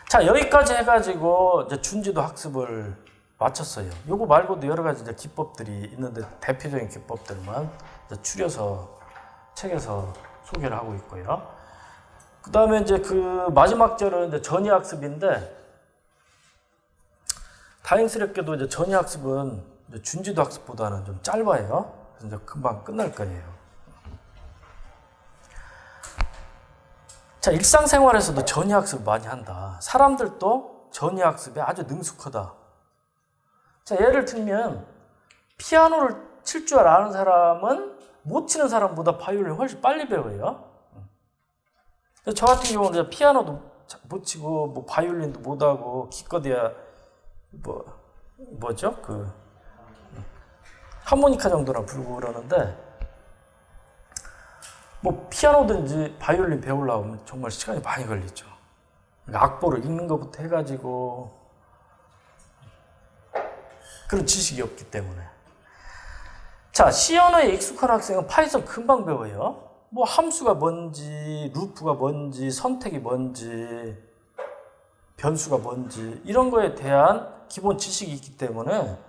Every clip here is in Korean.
자, 여기까지 해가지고 이제 준지도 학습을 마쳤어요. 요거 말고도 여러 가지 이제 기법들이 있는데 대표적인 기법들만 이제 추려서 책에서 소개를 하고 있고요. 그 다음에 이제 그 마지막 절은 이제 전이 학습인데, 다행스럽게도 이제 전이 학습은 이제 준지도 학습보다는 좀 짧아요. 그래서 이제 금방 끝날 거예요. 자, 일상생활에서도 전이 학습 많이 한다. 사람들도 전이 학습에 아주 능숙하다. 자, 예를 들면 피아노를 칠 줄 아는 사람은 못 치는 사람보다 바이올린을 훨씬 빨리 배워요. 저 같은 경우는 피아노도 못 치고 뭐 바이올린도 못 하고 기껏해야 뭐죠? 그 하모니카 정도나 불고 그러는데, 뭐 피아노든지 바이올린 배우려면 정말 시간이 많이 걸리죠. 악보를 읽는 것부터 해가지고 그런 지식이 없기 때문에. 자, C 언어에 익숙한 학생은 파이썬 금방 배워요. 뭐 함수가 뭔지, 루프가 뭔지, 선택이 뭔지, 변수가 뭔지 이런 거에 대한 기본 지식이 있기 때문에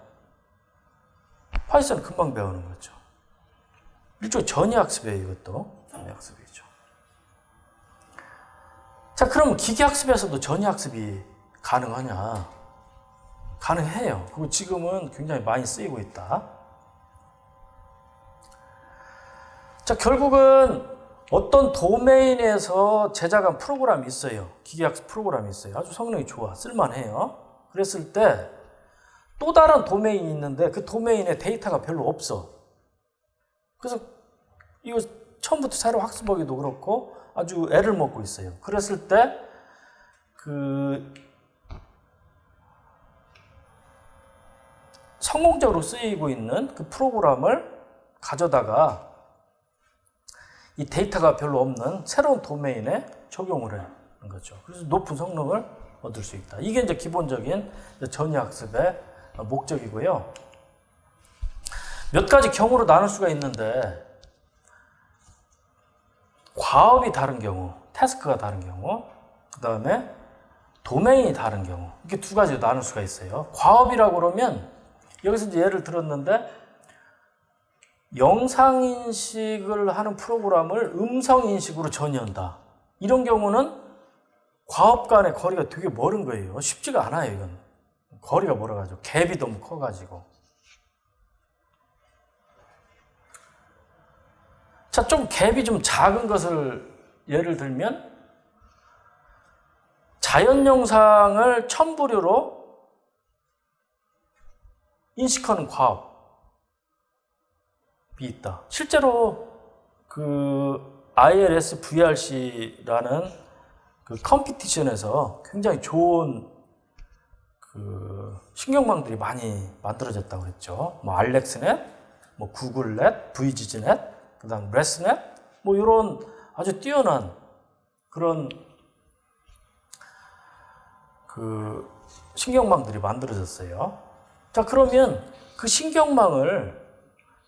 파이썬은 금방 배우는 거죠. 일종의 전이 학습이에요, 이것도. 전이 학습이죠. 자, 그럼 기계 학습에서도 전이 학습이 가능하냐? 가능해요. 그리고 지금은 굉장히 많이 쓰이고 있다. 자, 결국은 어떤 도메인에서 제작한 프로그램이 있어요. 기계학습 프로그램이 있어요. 아주 성능이 좋아. 쓸만해요. 그랬을 때 또 다른 도메인이 있는데 그 도메인에 데이터가 별로 없어. 그래서 이거 처음부터 새로 학습하기도 그렇고 아주 애를 먹고 있어요. 그랬을 때 그 성공적으로 쓰이고 있는 그 프로그램을 가져다가 이 데이터가 별로 없는 새로운 도메인에 적용을 하는 거죠. 그래서 높은 성능을 얻을 수 있다. 이게 이제 기본적인 전이 학습의 목적이고요. 몇 가지 경우로 나눌 수가 있는데, 과업이 다른 경우, 태스크가 다른 경우, 그 다음에 도메인이 다른 경우, 이렇게 두 가지로 나눌 수가 있어요. 과업이라고 그러면 여기서 이제 예를 들었는데, 영상인식을 하는 프로그램을 음성인식으로 전이한다. 이런 경우는 과업 간의 거리가 되게 멀은 거예요. 쉽지가 않아요, 이건. 거리가 멀어가지고. 갭이 너무 커가지고. 자, 좀 갭이 좀 작은 것을 예를 들면, 자연 영상을 첨부류로 인식하는 과업이 있다. 실제로 그 ILS VRC라는 그 컴피티션에서 굉장히 좋은 그 신경망들이 많이 만들어졌다고 했죠. 뭐 알렉스넷, 뭐 구글넷, VGG넷, 그다음 레스넷, 뭐 이런 아주 뛰어난 그런 그 신경망들이 만들어졌어요. 자, 그러면 그 신경망을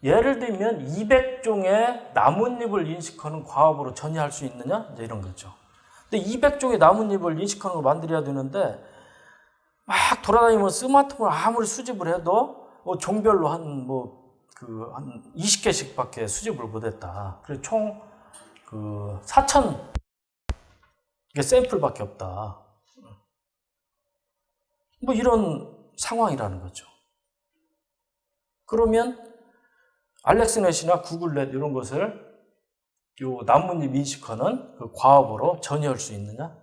예를 들면 200종의 나뭇잎을 인식하는 과업으로 전이할 수 있느냐? 이제 이런 거죠. 근데 200종의 나뭇잎을 인식하는 걸 만들어야 되는데 막 돌아다니면 스마트폰을 아무리 수집을 해도 종별로 한 20개씩밖에 수집을 못했다. 그래서 총 그 4,000 샘플밖에 없다. 뭐 이런 상황이라는 거죠. 그러면 알렉스넷이나 구글넷 이런 것을 요 나뭇잎 인식하는 그 과업으로 전이할 수 있느냐?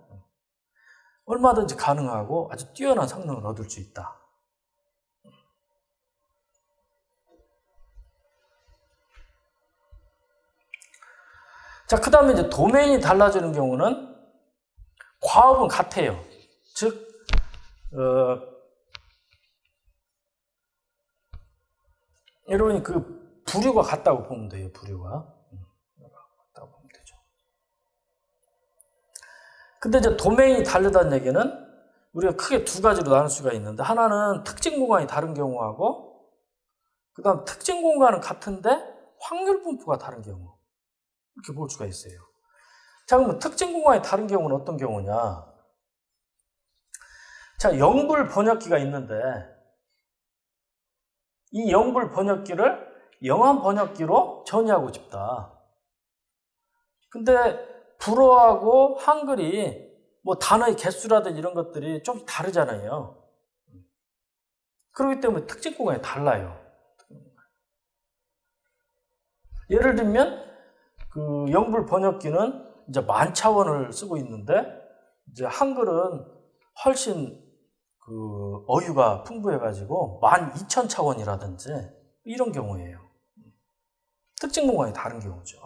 얼마든지 가능하고 아주 뛰어난 성능을 얻을 수 있다. 자, 그 다음에 이제 도메인이 달라지는 경우는 과업은 같아요. 즉, 여러분이 그 부류가 같다고 보면 돼요. 부류가 같다고 보면 되죠. 근데 이제 도메인이 다르다는 얘기는 우리가 크게 두 가지로 나눌 수가 있는데, 하나는 특징 공간이 다른 경우하고, 그 다음 특징 공간은 같은데 확률 분포가 다른 경우, 이렇게 볼 수가 있어요. 자, 그러면 특징 공간이 다른 경우는 어떤 경우냐? 자, 영불 번역기가 있는데 이 영불 번역기를 영한 번역기로 전이하고 싶다. 근데 불어하고 한글이 뭐 단어의 개수라든지 이런 것들이 좀 다르잖아요. 그렇기 때문에 특징 공간이 달라요. 예를 들면 그 영불 번역기는 이제 만차원을 쓰고 있는데 이제 한글은 훨씬 그 어유가 풍부해가지고 12,000차원이라든지 이런 경우예요. 특징 공간이 다른 경우죠.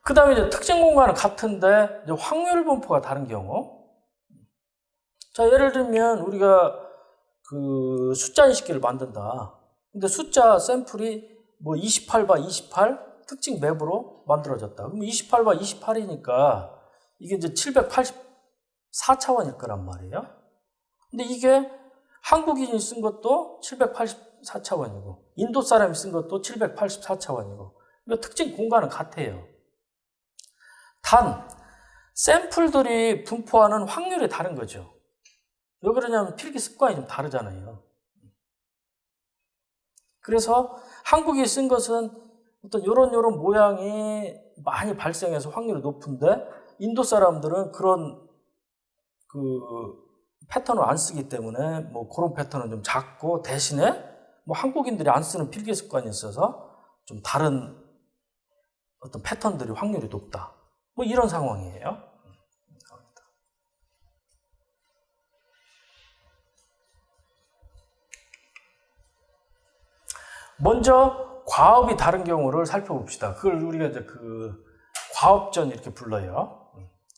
그 다음에 이제 특징 공간은 같은데 이제 확률 분포가 다른 경우. 자, 예를 들면 우리가 그 숫자 인식기를 만든다. 근데 숫자 샘플이 뭐 28바 28 특징 맵으로 만들어졌다. 그럼 28바 28이니까 이게 이제 784차원일 거란 말이에요. 근데 이게 한국인이 쓴 것도 784차원이고 인도 사람이 쓴 것도 784차원이고 그러니까 특징 공간은 같아요. 단 샘플들이 분포하는 확률이 다른 거죠. 왜 그러냐면 필기 습관이 좀 다르잖아요. 그래서 한국이 쓴 것은 어떤 요런 모양이 많이 발생해서 확률이 높은데 인도 사람들은 그런 그 패턴을 안 쓰기 때문에 뭐 그런 패턴은 좀 작고 대신에 뭐 한국인들이 안 쓰는 필기 습관이 있어서 좀 다른 어떤 패턴들이 확률이 높다. 뭐 이런 상황이에요. 먼저 과업이 다른 경우를 살펴봅시다. 그걸 우리가 이제 그 과업전 이렇게 불러요.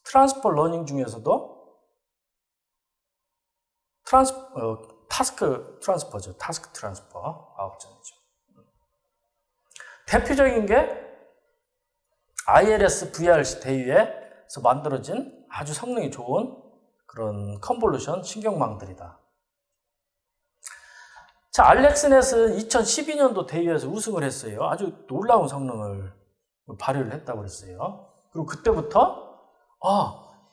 트랜스퍼 러닝 중에서도 타스크 트랜스퍼죠. 타스크 트랜스퍼 과업전이죠. 대표적인 게 ILS VRC 대위에서 만들어진 아주 성능이 좋은 그런 컨볼루션 신경망들이다. 자, 알렉스넷은 2012년도 대회에서 우승을 했어요. 아주 놀라운 성능을 발휘를 했다고 그랬어요. 그리고 그때부터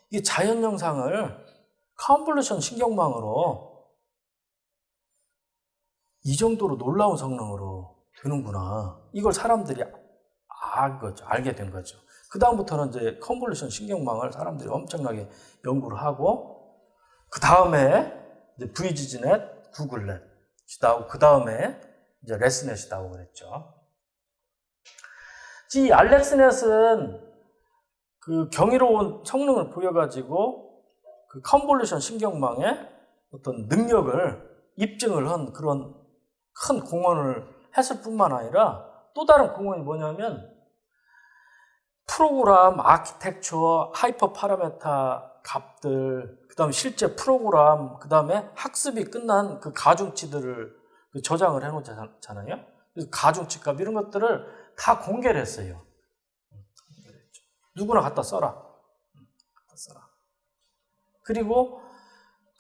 이게 자연 영상을 컨볼루션 신경망으로 이 정도로 놀라운 성능으로 되는구나. 이걸 사람들이 알게 된 거죠. 그 다음부터는 이제 컨볼루션 신경망을 사람들이 엄청나게 연구를 하고 그 다음에 이제 VGG넷, 구글넷 그 다음에 이제 레스넷이 나오고 그랬죠. 이 알렉스넷은 그 경이로운 성능을 보여가지고 그 컨볼루션 신경망의 어떤 능력을 입증을 한 그런 큰 공헌을 했을 뿐만 아니라 또 다른 공헌이 뭐냐면 프로그램, 아키텍처, 하이퍼 파라메타 값들, 그 다음에 실제 프로그램, 그 다음에 학습이 끝난 그 가중치들을 저장을 해놓잖아요. 그래서 가중치 값 이런 것들을 다 공개를 했어요. 누구나 갖다 써라. 그리고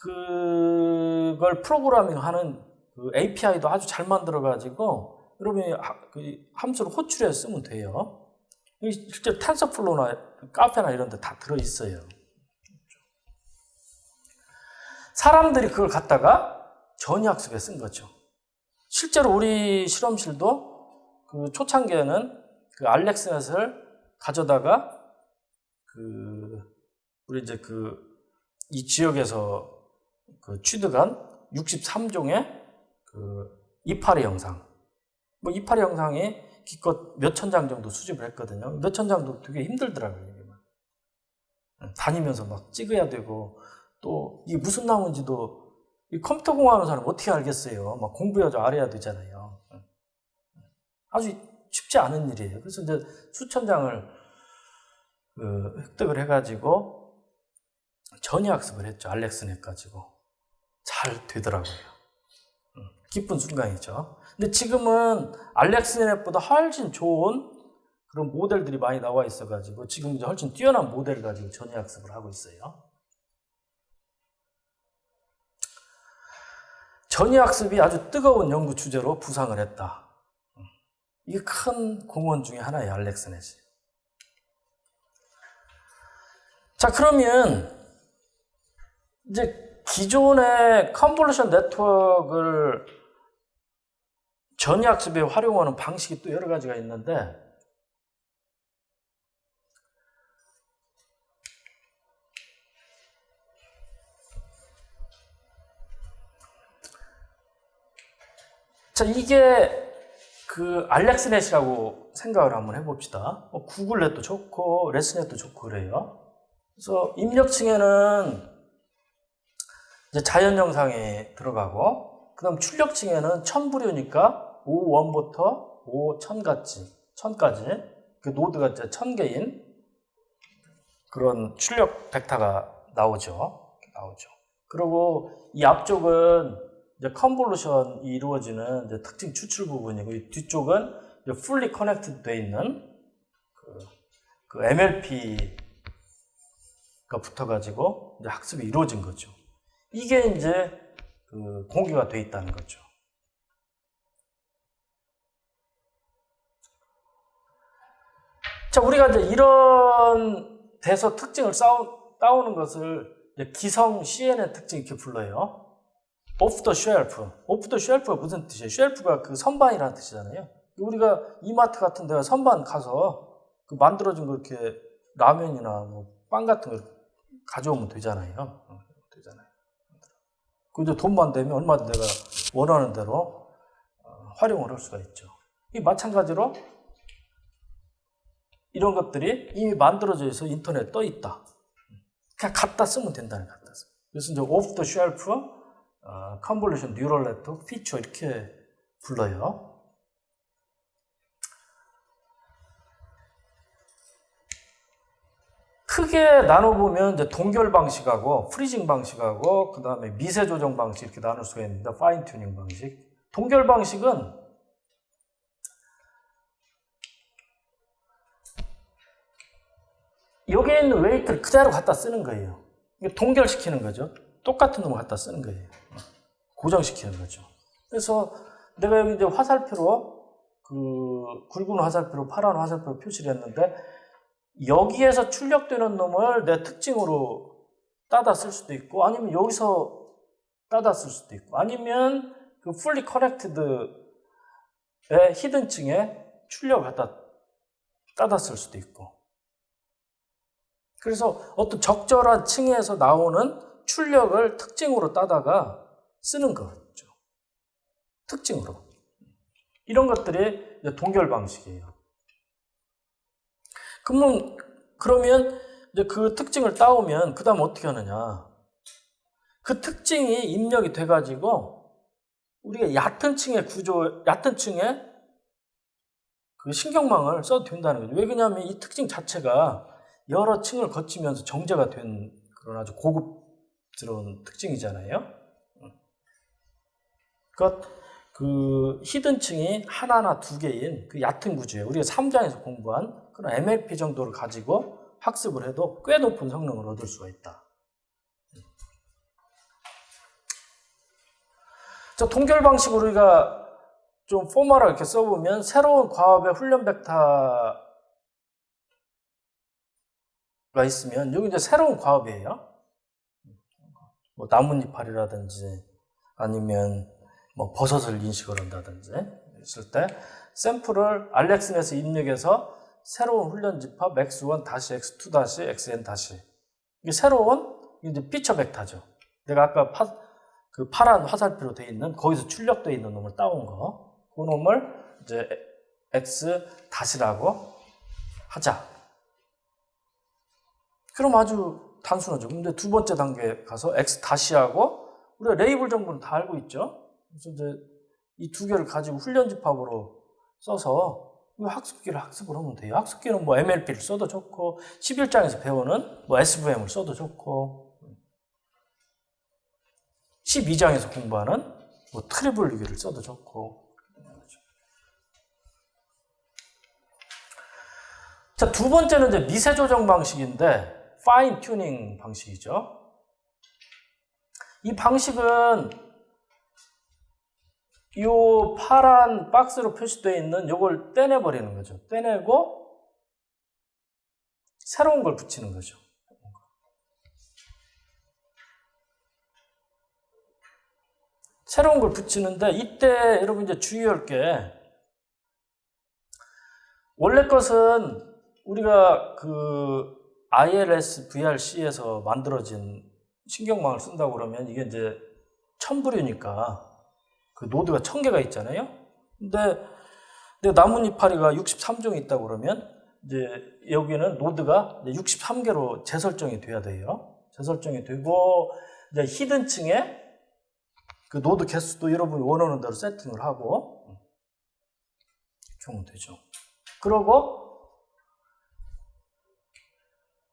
그걸 프로그래밍 하는 그 API도 아주 잘 만들어가지고 여러분이 그 함수를 호출해서 쓰면 돼요. 실제 텐서플로우나 카페나 이런 데 다 들어있어요. 사람들이 그걸 갖다가 전이학습에 쓴 거죠. 실제로 우리 실험실도 그 초창기에는 그 알렉스넷을 가져다가 우리 이제 이 지역에서 그 취득한 63종의 그 이파리 영상. 뭐 이파리 영상이 기껏 몇천 장 정도 수집을 했거든요. 몇천 장도 되게 힘들더라고요. 다니면서 막 찍어야 되고 또 이게 무슨 나무인지도 이 컴퓨터 공부하는 사람 어떻게 알겠어요? 막 공부해서 알아야 되잖아요. 아주 쉽지 않은 일이에요. 그래서 이제 수천 장을 획득을 해가지고 전이학습을 했죠. 알렉스넷 가지고 잘 되더라고요. 기쁜 순간이죠. 근데 지금은 알렉스넷보다 훨씬 좋은 그런 모델들이 많이 나와 있어가지고 지금 이제 훨씬 뛰어난 모델을 가지고 전이학습을 하고 있어요. 전이학습이 아주 뜨거운 연구 주제로 부상을 했다. 이게 큰 공헌 중에 하나예요, 알렉스넷이. 자, 그러면 이제 기존의 컨볼루션 네트워크를 전이학습에 활용하는 방식이 또 여러 가지가 있는데, 자, 이게 그 알렉스넷이라고 생각을 한번 해봅시다. 구글넷도 좋고 레스넷도 좋고 그래요. 그래서 입력층에는 이제 자연 영상에 들어가고, 그 다음 출력층에는 1000부류니까 5원부터 5000까지 그 노드가 이제 1000개인 그런 출력 벡터가 나오죠. 그리고 이 앞쪽은 이제 컨볼루션이 이루어지는 이제 특징 추출 부분이고, 이 뒤쪽은 이제 fully connected 돼 있는 그 MLP가 붙어가지고 이제 학습이 이루어진 거죠. 이게 이제 그 공개가 돼 있다는 거죠. 자, 우리가 이제 이런 데서 특징을 따오는 것을 이제 기성 CNN 특징 이렇게 불러요. off the shelf. off the shelf가 무슨 뜻이에요? 쉘프가 그 선반이라는 뜻이잖아요. 우리가 이마트 같은 데가 선반 가서 그 만들어진 거 이렇게 라면이나 뭐 빵 같은 거 가져오면 되잖아요. 그 이제 돈만 되면 얼마든 내가 원하는 대로 활용을 할 수가 있죠. 이 마찬가지로 이런 것들이 이미 만들어져 있어 인터넷에 떠 있다. 그냥 갖다 쓰면 된다는 거예요. 그래서 이제 off the shelf 컨볼루션 뉴럴 네트워크 피처 이렇게 불러요. 크게 나눠보면 이제 동결 방식하고 프리징 방식하고 그 다음에 미세 조정 방식 이렇게 나눌 수가 있는데, 파인 튜닝 방식. 동결 방식은 여기에 있는 웨이트를 그대로 갖다 쓰는 거예요. 동결시키는 거죠. 똑같은 놈을 갖다 쓰는 거예요. 고정시키는 거죠. 그래서 내가 여기 이제 화살표로 굵은 화살표로 파란 화살표로 표시를 했는데, 여기에서 출력되는 놈을 내 특징으로 따다 쓸 수도 있고, 아니면 여기서 따다 쓸 수도 있고, 아니면 그 fully connected의 히든층에 출력을 갖다 따다 쓸 수도 있고. 그래서 어떤 적절한 층에서 나오는 출력을 특징으로 따다가 쓰는 거죠. 특징으로. 이런 것들이 이제 동결 방식이에요. 그러면 이제 그 특징을 따오면 그 다음 어떻게 하느냐. 그 특징이 입력이 돼가지고 우리가 얕은 층의 그 신경망을 써도 된다는 거죠. 왜 그러냐면 이 특징 자체가 여러 층을 거치면서 정제가 된 그런 아주 고급스러운 특징이잖아요. 그러니까 그 히든층이 하나나 두 개인 그 얕은 구조예요. 우리가 3장에서 공부한 그런 MLP 정도를 가지고 학습을 해도 꽤 높은 성능을 얻을 수가 있다. 자, 동결 방식으로 우리가 좀 포멀하게 이렇게 써보면, 새로운 과업의 훈련 벡터가 있으면 여기 이제 새로운 과업이에요. 뭐 나뭇잎알이라든지 아니면 뭐 버섯을 인식을 한다든지 있을 때 샘플을 알렉스넷에 입력해서 새로운 훈련 집합 x1-x2-xn- 이게 새로운 이제 피처 벡터죠. 내가 아까 그 파란 화살표로 되어 있는 거기서 출력되어 있는 놈을 따온 거, 그 놈을 이제 x-라고 하자. 그럼 아주 단순하죠. 근데 두 번째 단계에 가서 x-하고 우리가 레이블 정보는 다 알고 있죠. 그래서 이제 이 두 개를 가지고 훈련 집합으로 써서 학습기를 학습을 하면 돼요. 학습기는 뭐 MLP를 써도 좋고, 11장에서 배우는 뭐 SVM을 써도 좋고, 12장에서 공부하는 뭐 트리블리기를 써도 좋고. 자, 두 번째는 이제 미세 조정 방식인데, 파인 튜닝 방식이죠. 이 방식은 이 파란 박스로 표시되어 있는 이걸 떼내버리는 거죠. 떼내고 새로운 걸 붙이는 거죠. 새로운 걸 붙이는데 이때 여러분 이제 주의할 게 원래 것은 우리가 그 ILS VRC에서 만들어진 신경망을 쓴다고 그러면 이게 이제 1000부류니까 그 노드가 1000개가 있잖아요. 근데 나뭇잎파리가 63종이 있다고 그러면 이제 여기는 노드가 63개로 재설정이 돼야 돼요. 재설정이 되고 이제 히든층에 그 노드 개수도 여러분이 원하는 대로 세팅을 하고 이렇게 하면 되죠. 그러고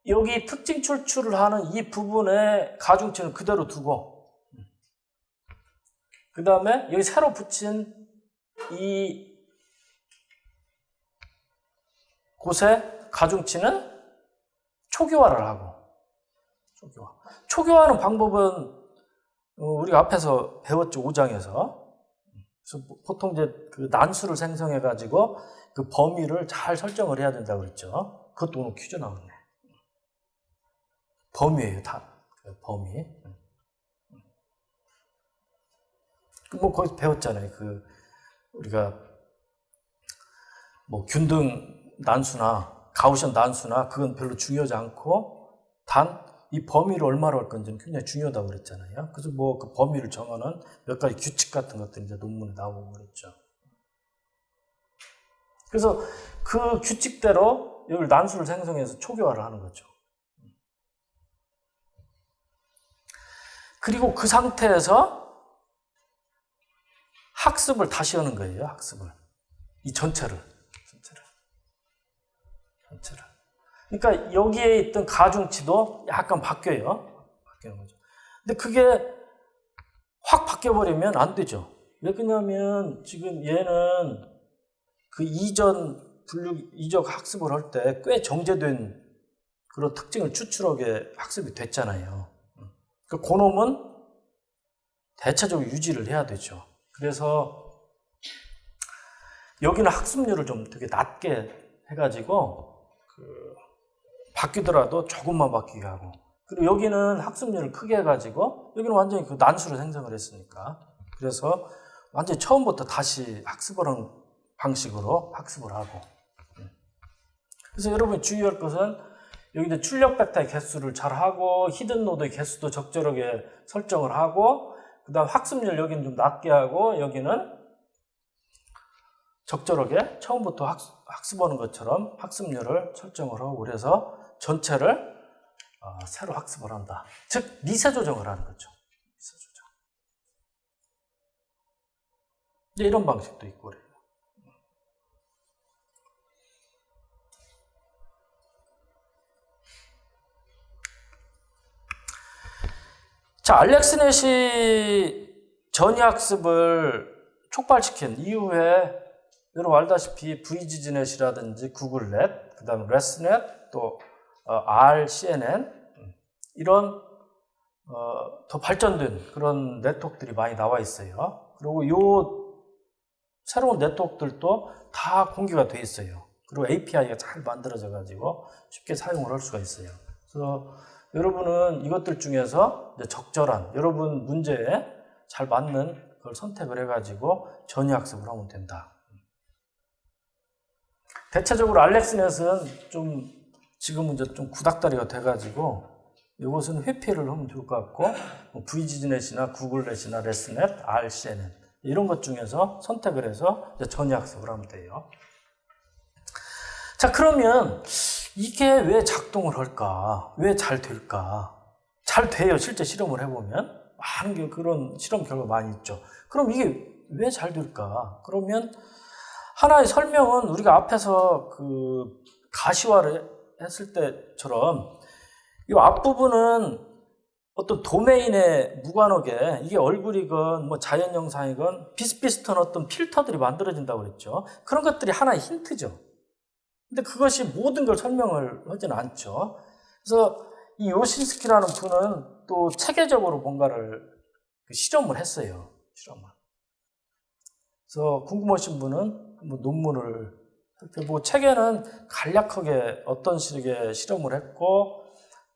여기 특징 출출을 하는 이 부분에 가중치는 그대로 두고 그 다음에 여기 새로 붙인 이 곳에 가중치는 초기화를 하고 초기화하는 방법은 우리가 앞에서 배웠죠. 5장에서. 그래서 보통 이제 그 난수를 생성해 가지고 그 범위를 잘 설정을 해야 된다고 그랬죠. 그것도 오늘 퀴즈 나왔네. 범위예요, 다. 범위. 뭐 거기서 배웠잖아요. 그 우리가 뭐 균등 난수나 가우션 난수나 그건 별로 중요하지 않고 단 이 범위를 얼마로 할 건지는 굉장히 중요하다고 그랬잖아요. 그래서 뭐 그 범위를 정하는 몇 가지 규칙 같은 것들이 이제 논문에 나오고 그랬죠. 그래서 그 규칙대로 여기 난수를 생성해서 초기화를 하는 거죠. 그리고 그 상태에서 학습을 다시 하는 거예요. 학습을. 이 전체를. 그러니까 여기에 있던 가중치도 약간 바뀌어요. 바뀌는 거죠. 근데 그게 확 바뀌어버리면 안 되죠. 왜 그러냐면 지금 얘는 그 이적 학습을 할 때 꽤 정제된 그런 특징을 추출하게 학습이 됐잖아요. 그 놈은 대체적으로 유지를 해야 되죠. 그래서 여기는 학습률을 좀 되게 낮게 해가지고 바뀌더라도 조금만 바뀌게 하고, 그리고 여기는 학습률을 크게 해가지고 여기는 완전히 그 난수를 생성을 했으니까 그래서 완전히 처음부터 다시 학습을 하는 방식으로 학습을 하고. 그래서 여러분이 주의할 것은 여기 이제 출력 벡터의 개수를 잘 하고 히든 노드의 개수도 적절하게 설정을 하고 그 다음 학습률 여기는 좀 낮게 하고 여기는 적절하게 처음부터 학습하는 것처럼 학습률을 설정을 하고 그래서 전체를 새로 학습을 한다. 즉 미세 조정을 하는 거죠. 미세 조정. 이제 이런 방식도 있고 그래요. 자, 알렉스넷이 전이학습을 촉발시킨 이후에 여러분 알다시피 VGG넷이라든지 구글넷, 그 다음에 레스넷, 또 RCNN 이런 더 발전된 그런 네트워크들이 많이 나와 있어요. 그리고 요 새로운 네트워크들도 다 공개가 돼 있어요. 그리고 API가 잘 만들어져 가지고 쉽게 사용을 할 수가 있어요. 그래서 여러분은 이것들 중에서 이제 적절한 여러분 문제에 잘 맞는 걸 선택을 해가지고 전이학습을 하면 된다. 대체적으로 알렉스넷은 좀 지금은 이제 좀 구닥다리가 돼가지고 이것은 회피를 하면 좋을 것 같고 VGG넷이나 구글넷이나 레스넷, RCNN 이런 것 중에서 선택을 해서 이제 전이학습을 하면 돼요. 자, 그러면 이게 왜 작동을 할까? 왜 잘 될까? 잘 돼요. 실제 실험을 해보면 많은 그런 실험 결과 많이 있죠. 그럼 이게 왜 잘 될까? 그러면 하나의 설명은 우리가 앞에서 그 가시화를 했을 때처럼 이 앞부분은 어떤 도메인에 무관하게 이게 얼굴이건 뭐 자연 영상이건 비슷비슷한 어떤 필터들이 만들어진다고 그랬죠. 그런 것들이 하나의 힌트죠. 근데 그것이 모든 걸 설명을 하지는 않죠. 그래서 이 요신스키라는 분은 또 체계적으로 뭔가를 실험을 했어요. 실험을. 그래서 궁금하신 분은 뭐 논문을 살펴보고 책에는 간략하게 어떤 식의 실험을 했고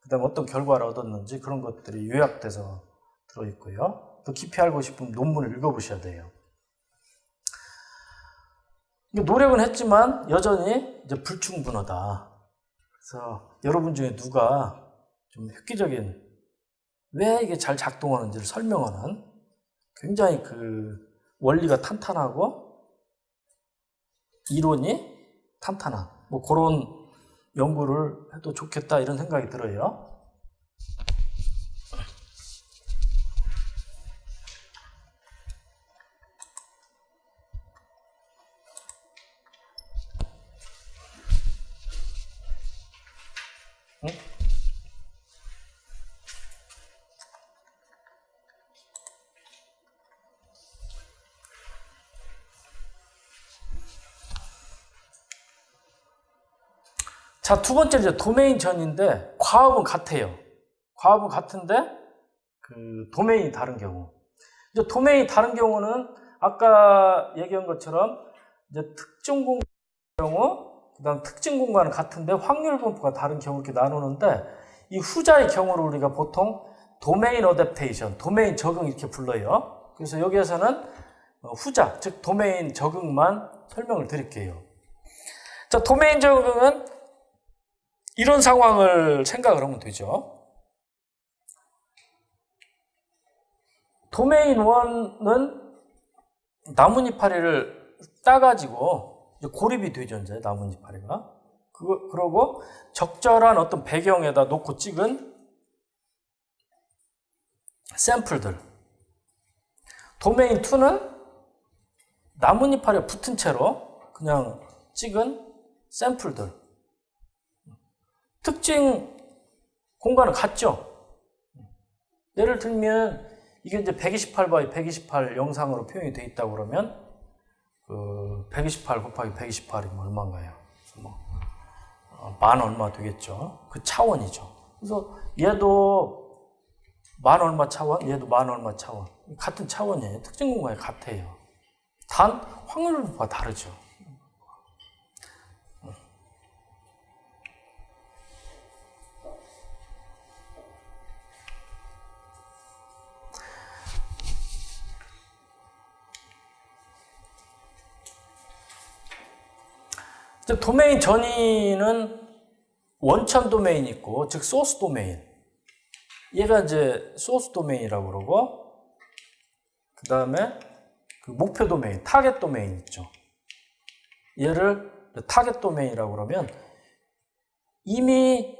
그 다음에 어떤 결과를 얻었는지 그런 것들이 요약돼서 들어있고요. 더 깊이 알고 싶으면 논문을 읽어보셔야 돼요. 노력은 했지만 여전히 이제 불충분하다. 그래서 여러분 중에 누가 좀 획기적인 왜 이게 잘 작동하는지를 설명하는 굉장히 그 원리가 탄탄하고 이론이 탄탄한 뭐 그런 연구를 해도 좋겠다 이런 생각이 들어요. 응? 자, 두 번째 이제 도메인 전인데 과업은 같아요. 과업은 같은데 그 도메인이 다른 경우. 이제 도메인이 다른 경우는 아까 얘기한 것처럼 이제 특정 공간의 경우, 그다음 특징 공간은 같은데 확률 분포가 다른 경우 이렇게 나누는데 이 후자의 경우를 우리가 보통 도메인 어댑테이션, 도메인 적응 이렇게 불러요. 그래서 여기에서는 후자, 즉 도메인 적응만 설명을 드릴게요. 자, 도메인 적응은 이런 상황을 생각을 하면 되죠. 도메인 1은 나뭇잎파리를 따가지고 이제 고립이 되죠, 이제 나뭇잎파리가. 그러고 적절한 어떤 배경에다 놓고 찍은 샘플들. 도메인 2는 나뭇잎파리에 붙은 채로 그냥 찍은 샘플들. 특징 공간은 같죠? 예를 들면 이게 이제 128 x 128 영상으로 표현이 되어 있다고 그러면 그 128 곱하기 128이면 얼마인가요? 만 얼마 되겠죠? 그 차원이죠. 그래서 얘도 만 얼마 차원, 얘도 만 얼마 차원. 같은 차원이에요. 특징 공간이 같아요. 단 확률 분포가 다르죠. 도메인 전이는 원천 도메인이 있고, 즉 소스 도메인. 얘가 이제 소스 도메인이라고 그러고, 그 다음에 그 목표 도메인, 타겟 도메인 있죠. 얘를 타겟 도메인이라고 그러면 이미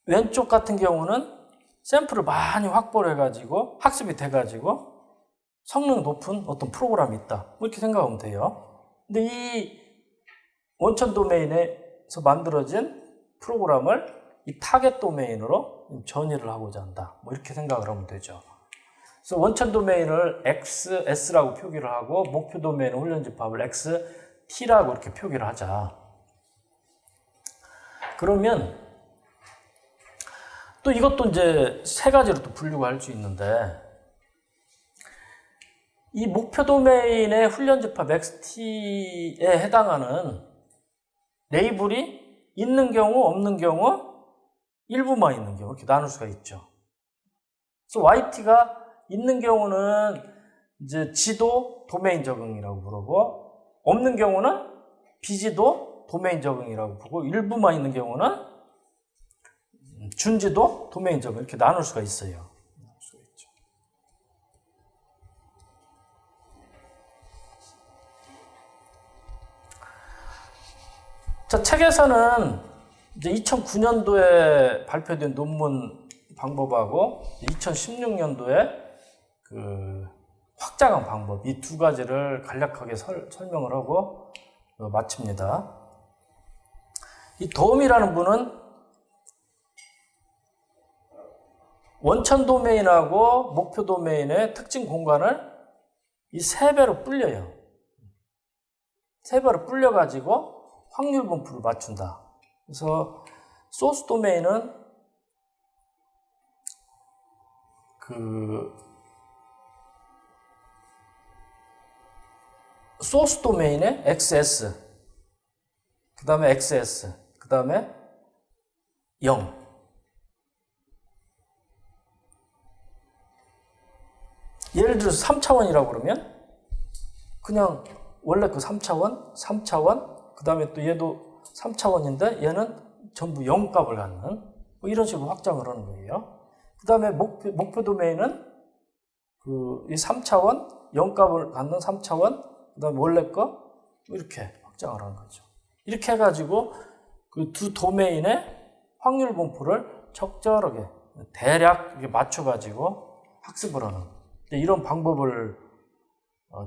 왼쪽 같은 경우는 샘플을 많이 확보를 해가지고 학습이 돼가지고 성능 높은 어떤 프로그램이 있다. 이렇게 생각하면 돼요. 근데 이 원천 도메인에서 만들어진 프로그램을 이 타겟 도메인으로 전이를 하고자 한다. 뭐 이렇게 생각을 하면 되죠. 그래서 원천 도메인을 XS라고 표기를 하고 목표 도메인 훈련집합을 XT라고 이렇게 표기를 하자. 그러면 또 이것도 이제 세 가지로 또 분류가 할 수 있는데 이 목표 도메인의 훈련집합 XT에 해당하는 레이블이 있는 경우, 없는 경우, 일부만 있는 경우 이렇게 나눌 수가 있죠. 그래서 YT가 있는 경우는 이제 지도 도메인 적응이라고 부르고 없는 경우는 비지도 도메인 적응이라고 부르고 일부만 있는 경우는 준지도 도메인 적응 이렇게 나눌 수가 있어요. 자, 책에서는 이제 2009년도에 발표된 논문 방법하고 2016년도에 그 확장한 방법, 이 두 가지를 간략하게 설명을 하고 마칩니다. 이 도움이라는 분은 원천 도메인하고 목표 도메인의 특징 공간을 이 세 배로 불려요. 세 배로 불려가지고 확률 분포를 맞춘다. 그래서 소스 도메인은 그 소스 도메인의 XS, 그 다음에 XS, 그 다음에 0. 예를 들어서 3차원이라고 그러면 그냥 원래 그 3차원, 그 다음에 또 얘도 3차원인데 얘는 전부 0값을 갖는 뭐 이런 식으로 확장을 하는 거예요. 그 다음에 목표 도메인은 이 3차원, 0값을 갖는 3차원, 그 다음에 원래 거 이렇게 확장을 하는 거죠. 이렇게 해가지고 그 두 도메인의 확률 분포를 적절하게 대략 이렇게 맞춰가지고 학습을 하는 이런 방법을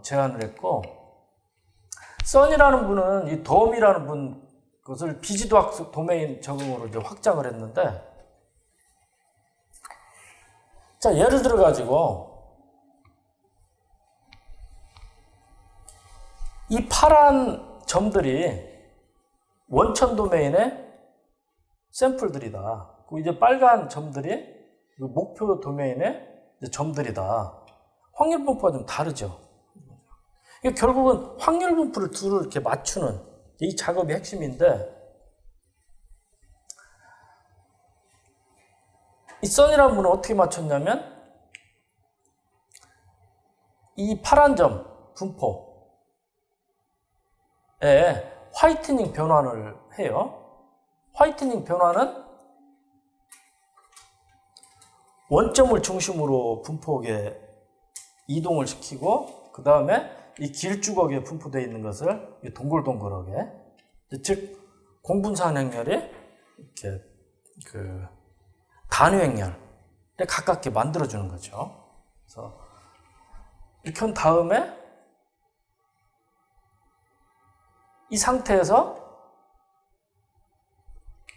제안을 했고, 선이라는 분은 이 덤이라는 분 그것을 비지도 학습 도메인 적응으로 이제 확장을 했는데, 자 예를 들어 가지고 이 파란 점들이 원천 도메인의 샘플들이다. 그리고 이제 빨간 점들이 목표 도메인의 점들이다. 확률 분포가 좀 다르죠. 그러니까 결국은 확률 분포를 둘을 이렇게 맞추는 이 작업이 핵심인데, 이 선이라는 분은 어떻게 맞췄냐면 이 파란 점 분포에 화이트닝 변환을 해요. 화이트닝 변환은 원점을 중심으로 분포하게 이동을 시키고, 그 다음에 이 길쭉하게 분포되어 있는 것을 동글동글하게, 즉 공분산 행렬이 이렇게 그 단위 행렬에 가깝게 만들어주는 거죠. 그래서 이렇게 한 다음에 이 상태에서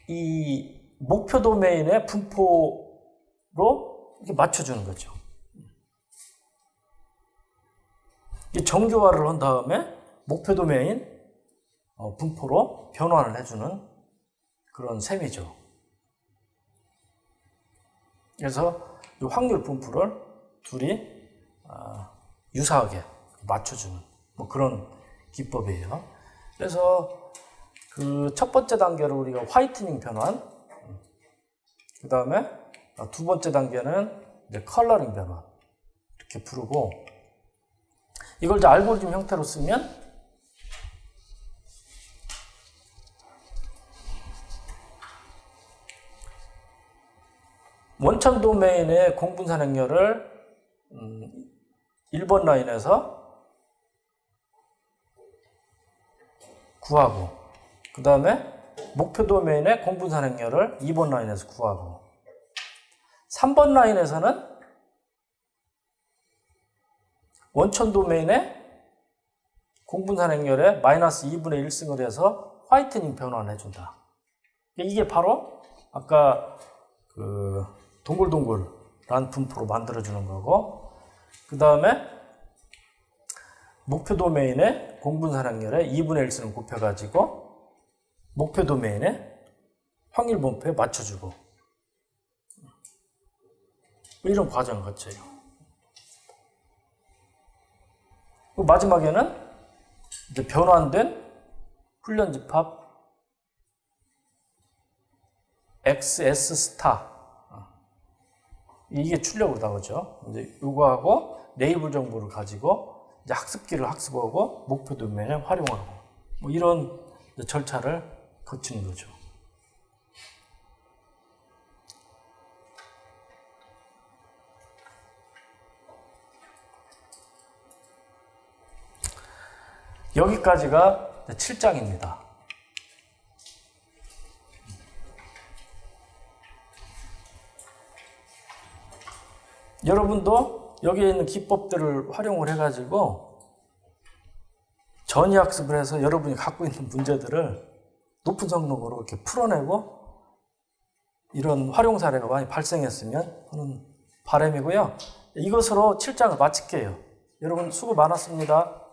이 목표 도메인의 분포로 이렇게 맞춰주는 거죠. 정교화를 한 다음에 목표 도메인 분포로 변환을 해주는 그런 셈이죠. 그래서 이 확률 분포를 둘이 유사하게 맞춰주는 뭐 그런 기법이에요. 그래서 그 첫 번째 단계를 우리가 화이트닝 변환, 그 다음에 두 번째 단계는 이제 컬러링 변환 이렇게 부르고, 이걸 이제 알고리즘 형태로 쓰면 원천 도메인의 공분산 행렬을 1번 라인에서 구하고, 그 다음에 목표 도메인의 공분산 행렬을 2번 라인에서 구하고, 3번 라인에서는 원천 도메인의 공분산 행렬에 마이너스 2분의 1승을 해서 화이트닝 변환을 해준다. 이게 바로 아까 그 동글동글한 분포로 만들어주는 거고, 그 다음에 목표 도메인의 공분산 행렬에 2분의 1승을 곱해가지고 목표 도메인의 확률 분포에 맞춰주고, 이런 과정을 거쳐요. 마지막에는 이제 변환된 훈련 집합 XS 스타, 이게 출력으로 나오죠. 이제 이거하고 네이블 정보를 가지고 이제 학습기를 학습하고 목표 도메인에 활용하고, 뭐 이런 절차를 거치는 거죠. 여기까지가 7장입니다. 여러분도 여기에 있는 기법들을 활용을 해가지고 전이학습을 해서 여러분이 갖고 있는 문제들을 높은 성능으로 이렇게 풀어내고 이런 활용 사례가 많이 발생했으면 하는 바람이고요. 이것으로 7장을 마칠게요. 여러분 수고 많았습니다.